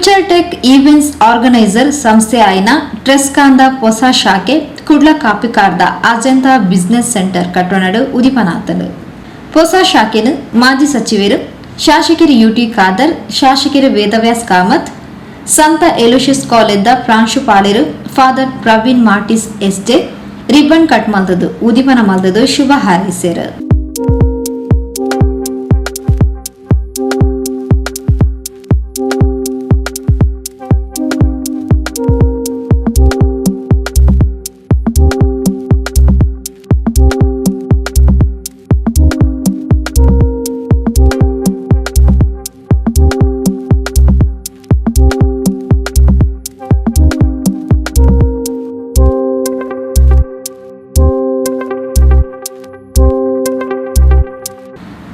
Future tech events organiser ಸಂಸ್ಥೆ ಆಯ್ನ ಟ್ರೆಸ್ಕಾಂದ ಹೊಸ ಶಾಖೆ ಕುಡ್ಲ ಕಾಪಿಕಾರ್ದ ಅಜಂತಾ ಬಿಸಿನೆಸ್ ಸೆಂಟರ್ ಕಟ್ಟೋಣಡು ಉದಿಪನಾತಲು ಹೊಸ ಶಾಖೆನು ಮಾಜಿ ಸಚಿವರು ಶಾಸಕರು ಯುಟಿ ಖಾದರ್ ಶಾಸಕರು ವೇದವ್ಯಾಸ್ ಕಾಮತ್ ಸಂತ ಎಲೋಶಿಯಸ್ ಕಾಲೇಜ್ದ ಪ್ರಾಂಶುಪಾಲರು ಫಾದರ್ ಪ್ರವೀಣ್ ಮಾರ್ಟಿಸ್ ಎಸ್ಟೆ ರಿಬ್ಬನ್ ಕಟ್ ಮಲ್ದದು ಉದಿಪನ ಮಲ್ದದು ಶುಭ ಹಾರೈಸಿರು.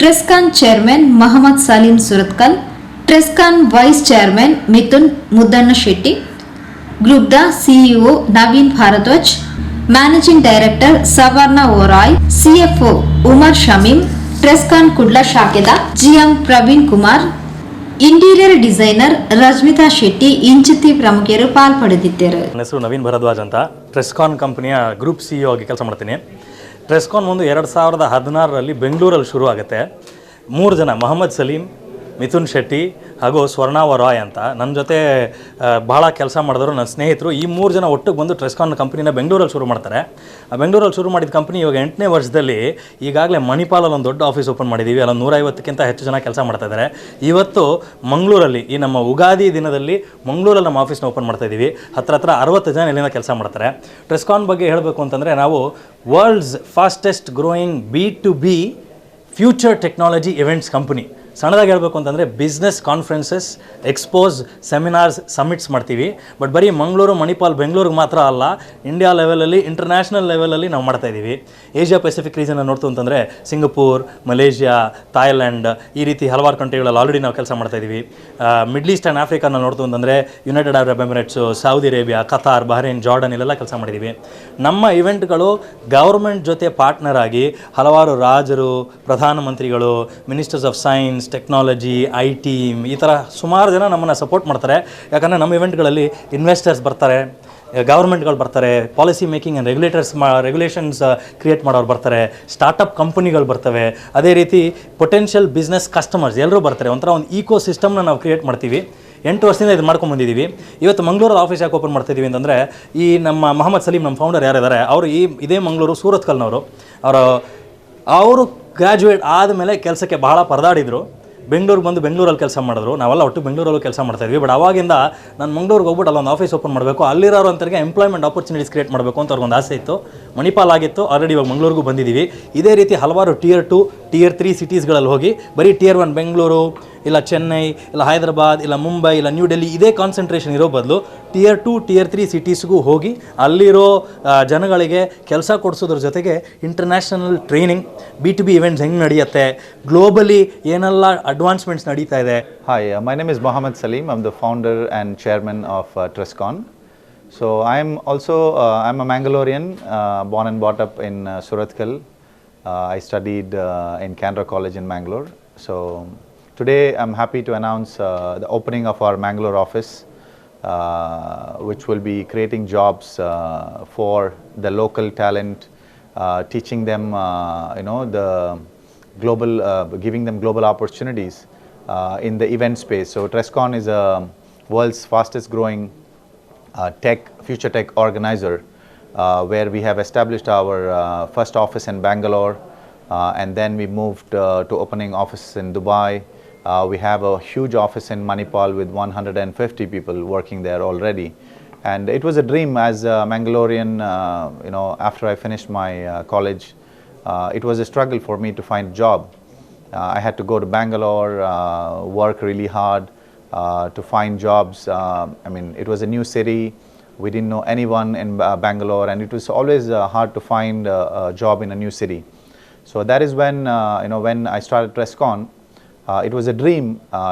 Trescon chairman Mohammed Saleem Suratkal, Trescon vice chairman Mithun Muddanna Shetty, ಗ್ರೂಪ್ದ CEO Naveen Bharadwaj, managing director Savarna Oray, CFO Umar Shameem, Trescon Kudla ಶಾಖೆದ GM Praveen Kumar, interior designer Rajmitha Shetty ಇಂಚಿತಿ ಪ್ರಮುಖರು ಪಾಲ್ಪಡೆದಿದ್ದರು. ನನ್ನ ಹೆಸರು ನವೀನ್ ಭಾರದ್ವಾಜ್ ಅಂತ, ಟ್ರೆಸ್ಕಾನ್ ಕಂಪನಿಯ ಗ್ರೂಪ್ ಸಿಇಒ ಆಗಿ ಕೆಲಸ ಮಾಡ್ತೀನಿ. ಟ್ರೆಸ್ಕಾನ್ ಒಂದು 2016ರಲ್ಲಿ ಬೆಂಗಳೂರಲ್ಲಿ ಶುರು ಆಗುತ್ತೆ. 3 ಜನ ಮೊಹಮ್ಮದ್ ಸಲೀಂ, ಮಿಥುನ್ ಶೆಟ್ಟಿ ಹಾಗೂ ಸ್ವರ್ಣಾವ ರಾಯ್ ಅಂತ ನನ್ನ ಜೊತೆ ಭಾಳ ಕೆಲಸ ಮಾಡಿದವರು ನನ್ನ ಸ್ನೇಹಿತರು. ಈ 3 ಜನ ಒಟ್ಟಿಗೆ ಬಂದು ಟ್ರೆಸ್ಕಾನ್ ಕಂಪ್ನಿನ ಬೆಂಗಳೂರಲ್ಲಿ ಶುರು ಮಾಡ್ತಾರೆ. ಆ ಬೆಂಗಳೂರಲ್ಲಿ ಶುರು ಮಾಡಿದ ಕಂಪ್ನಿ ಇವಾಗ 8ನೇ ವರ್ಷದಲ್ಲಿ ಈಗಾಗಲೇ ಮಣಿಪಾಲಲ್ಲಿ ಒಂದು ದೊಡ್ಡ ಆಫೀಸ್ ಓಪನ್ ಮಾಡಿದ್ದೀವಿ. ಅಲ್ಲ 150ಕ್ಕಿಂತ ಹೆಚ್ಚು ಜನ ಕೆಲಸ ಮಾಡ್ತಾ ಇದ್ದಾರೆ. ಇವತ್ತು ಮಂಗಳೂರಲ್ಲಿ ಈ ನಮ್ಮ ಉಗಾದಿ ದಿನದಲ್ಲಿ ಮಂಗಳೂರಲ್ಲಿ ನಮ್ಮ ಆಫೀಸ್ನ ಓಪನ್ ಮಾಡ್ತಾ ಇದ್ದೀವಿ. ಹತ್ರ 60 ಜನ ಇಲ್ಲಿಂದ ಕೆಲಸ ಮಾಡ್ತಾರೆ. ಟ್ರೆಸ್ಕಾನ್ ಬಗ್ಗೆ ಹೇಳಬೇಕು ಅಂತಂದರೆ ನಾವು world's fastest growing B2B future technology events company. ಸಣ್ಣದಾಗಿ ಹೇಳಬೇಕು ಅಂತಂದರೆ business conferences, expos, seminars, summits ಮಾಡ್ತೀವಿ. ಬಟ್ ಬರೀ ಮಂಗಳೂರು, ಮಣಿಪಾಲ್, ಬೆಂಗಳೂರಿಗೆ ಮಾತ್ರ ಅಲ್ಲ, ಇಂಡಿಯಾ ಲೆವೆಲಲ್ಲಿ, ಇಂಟರ್ನ್ಯಾಷನಲ್ ಲೆವೆಲಲ್ಲಿ ನಾವು ಮಾಡ್ತಾಯಿದ್ದೀವಿ. ಏಷ್ಯಾ ಪೆಸಿಫಿಕ್ ರೀಜನ್ನ ನೋಡ್ತು ಅಂತಂದರೆ ಸಿಂಗಪೂರ್, ಮಲೇಷ್ಯಾ, ಥಾಯ್ಲ್ಯಾಂಡ್ ಈ ರೀತಿ ಹಲವಾರು ಕಂಟ್ರಿಗಳಲ್ಲಿ ಆಲ್ರೆಡಿ ನಾವು ಕೆಲಸ ಮಾಡ್ತಾಯಿದ್ದೀವಿ. ಮಿಡ್ಲ್ ಈಸ್ಟ್ ಆ್ಯಂಡ್ ಆಫ್ರಿಕಾನ ನೋಡ್ತು ಅಂತಂದರೆ United Arab Emirates, Saudi Arabia, Qatar, Bahrain, Jordan ಇಲ್ಲೆಲ್ಲ ಕೆಲಸ ಮಾಡಿದ್ದೀವಿ. ನಮ್ಮ ಇವೆಂಟ್ಗಳು ಗೌರ್ಮೆಂಟ್ ಜೊತೆ ಪಾರ್ಟ್ನರ್ ಆಗಿ ಹಲವಾರು ರಾಜರು, ಪ್ರಧಾನಮಂತ್ರಿಗಳು, ministers of science, technology, IT ಈ ಥರ ಸುಮಾರು ಜನ ನಮ್ಮನ್ನು ಸಪೋರ್ಟ್ ಮಾಡ್ತಾರೆ. ಯಾಕಂದರೆ ನಮ್ಮ ಇವೆಂಟ್ಗಳಲ್ಲಿ ಇನ್ವೆಸ್ಟರ್ಸ್ ಬರ್ತಾರೆ, ಗೌರ್ಮೆಂಟ್ಗಳು ಬರ್ತಾರೆ, policy making and regulations create ಮಾಡೋರು ಬರ್ತಾರೆ, ಸ್ಟಾರ್ಟಪ್ ಕಂಪನಿಗಳು ಬರ್ತವೆ, ಅದೇ ರೀತಿ ಪೊಟೆನ್ಷಿಯಲ್ ಬಿಸ್ನೆಸ್ ಕಸ್ಟಮರ್ಸ್ ಎಲ್ಲರೂ ಬರ್ತಾರೆ. ಒಂಥರ ಒಂದು ಈಕೋ ಸಿಸ್ಟಮ್ನ ನಾವು ಕ್ರಿಯೇಟ್ ಮಾಡ್ತೀವಿ. 8 ವರ್ಷದಿಂದ ಇದು ಮಾಡ್ಕೊಂಡ್ಬಂದಿದ್ದೀವಿ. ಇವತ್ತು ಮಂಗಳೂರಲ್ಲಿ ಆಫೀಸ್ ಯಾಕೆ ಓಪನ್ ಮಾಡ್ತಾಯಿದ್ದೀವಿ ಅಂತಂದರೆ ಈ ನಮ್ಮ ಮೊಹಮ್ಮದ್ ಸಲೀಂ, ನಮ್ಮ ಫೌಂಡರ್ ಯಾರಿದ್ದಾರೆ ಅವರು ಇದೇ ಮಂಗಳೂರು ಸೂರತ್ಕಲ್ನವರು. ಅವರು ಗ್ರ್ಯಾಜುಯೇಟ್ ಆದಮೇಲೆ ಕೆಲಸಕ್ಕೆ ಬಹಳ ಪರದಾಡಿದರು. ಬೆಂಗಳೂರಿಗೆ ಬಂದು ಬೆಂಗಳೂರಲ್ಲಿ ಕೆಲಸ ಮಾಡಿದ್ರು. ನಾವೆಲ್ಲ ಒಟ್ಟು ಬೆಂಗಳೂರಲ್ಲೂ ಕೆಲಸ ಮಾಡ್ತಾಯಿದ್ವಿ. ಬಟ್ ಅವಾಗಿಂದ ನಾನು ಮಂಗಳೂರಿಗೆ ಹೋಗ್ಬಿಟ್ಟು ಅಲ್ಲೊಂದು ಆಫೀಸ್ ಓಪನ್ ಮಾಡಬೇಕು, ಅಲ್ಲಿರೋರು ಅಂತರಿಗೆ ಎಂಪ್ಲಾಯ್ಮೆಂಟ್ ಆಪರ್ಚುನಿಟೀಸ್ ಕ್ರಿಯೇಟ್ ಮಾಡಬೇಕು ಅಂತ ಅವ್ರಿಗೊಂದು ಆಸೆ ಇತ್ತು. ಮಣಿಪಾಲ್ ಆಗಿತ್ತು, ಆಲ್ರೆಡಿ ಇವಾಗ ಮಂಗಳೂರಿಗೂ ಬಂದಿದ್ದೀವಿ. ಇದೇ ರೀತಿ ಹಲವಾರು Tier 2, Tier 3 ಸಿಟೀಸ್ಗಳಲ್ಲಿ ಹೋಗಿ ಬರೀ Tier 1 ಬೆಂಗಳೂರು, ಇಲ್ಲ ಚೆನ್ನೈ, ಇಲ್ಲ ಹೈದರಾಬಾದ್, ಇಲ್ಲ ಮುಂಬೈ, ಇಲ್ಲ ನ್ಯೂ ಡೆಲ್ಲಿ ಇದೇ ಕಾನ್ಸಂಟ್ರೇಷನ್ ಇರೋ ಬದಲು Tier 2, Tier 3 ಸಿಟೀಸ್ಗೂ ಹೋಗಿ ಅಲ್ಲಿರೋ ಜನಗಳಿಗೆ ಕೆಲಸ ಕೊಡಿಸೋದ್ರ ಜೊತೆಗೆ ಇಂಟರ್ನ್ಯಾಷನಲ್ ಟ್ರೈನಿಂಗ್, B2B ಇವೆಂಟ್ಸ್ ಹೆಂಗೆ ನಡೆಯುತ್ತೆ, ಗ್ಲೋಬಲಿ ಏನೆಲ್ಲ ಅಡ್ವಾನ್ಸ್ಮೆಂಟ್ಸ್ ನಡೀತಾ ಇದೆ. Hi, my name is Mohammed Salim. I'm the founder and chairman of Trescon. So I'm a Mangalorean, born and brought up in Surathkal. I studied in Canberra College in Mangalore. So today I'm happy to announce the opening of our Mangalore office, which will be creating jobs for the local talent, teaching them, the global, giving them global opportunities in the event space. So Trescon is a world's fastest growing future tech organizer, where we have established our first office in Bangalore, and then we moved to opening offices in Dubai. We have a huge office in Manipal with 150 people working there already. And it was a dream as a Mangalorean, after I finished my college, it was a struggle for me to find a job. I had to go to Bangalore, work really hard to find jobs. It was a new city. We didn't know anyone in Bangalore, and it was always hard to find a job in a new city. So that is when, when I started Trescon, it was a dream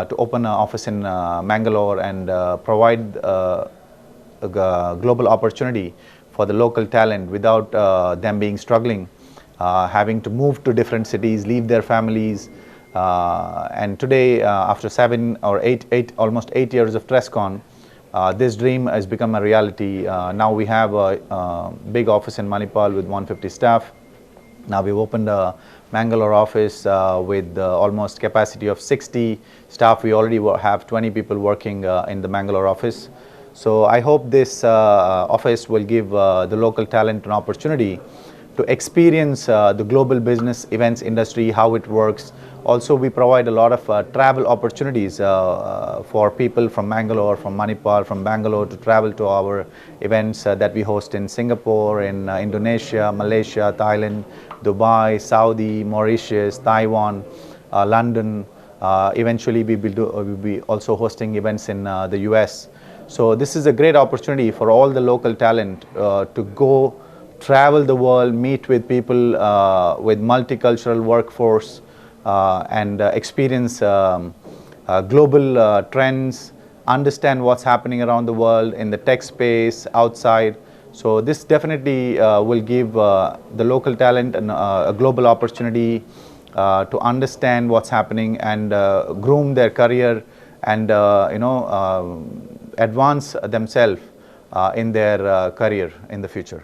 to open an office in Mangalore and provide a global opportunity for the local talent without them being struggling, having to move to different cities, leave their families, And today, after almost 8 years of TressCon, this dream has become a reality. Now we have a big office in Manipal with 150 staff. Now we've opened a Mangalore office with almost capacity of 60 staff. We already have 20 people working in the Mangalore office. So I hope this office will give the local talent an opportunity to experience the global business events industry, how it works. Also, we provide a lot of travel opportunities for people from Mangalore, from Manipal, from Bangalore to travel to our events that we host in Singapore, in Indonesia, Malaysia, Thailand, Dubai, Saudi, Mauritius, Taiwan, London. Eventually, we will be also hosting events in the US. So this is a great opportunity for all the local talent to go travel the world, meet with people with multicultural workforce, and experience global trends, understand what's happening around the world in the tech space, outside. So this definitely will give the local talent a global opportunity to understand what's happening and groom their career and advance themselves in their career in the future.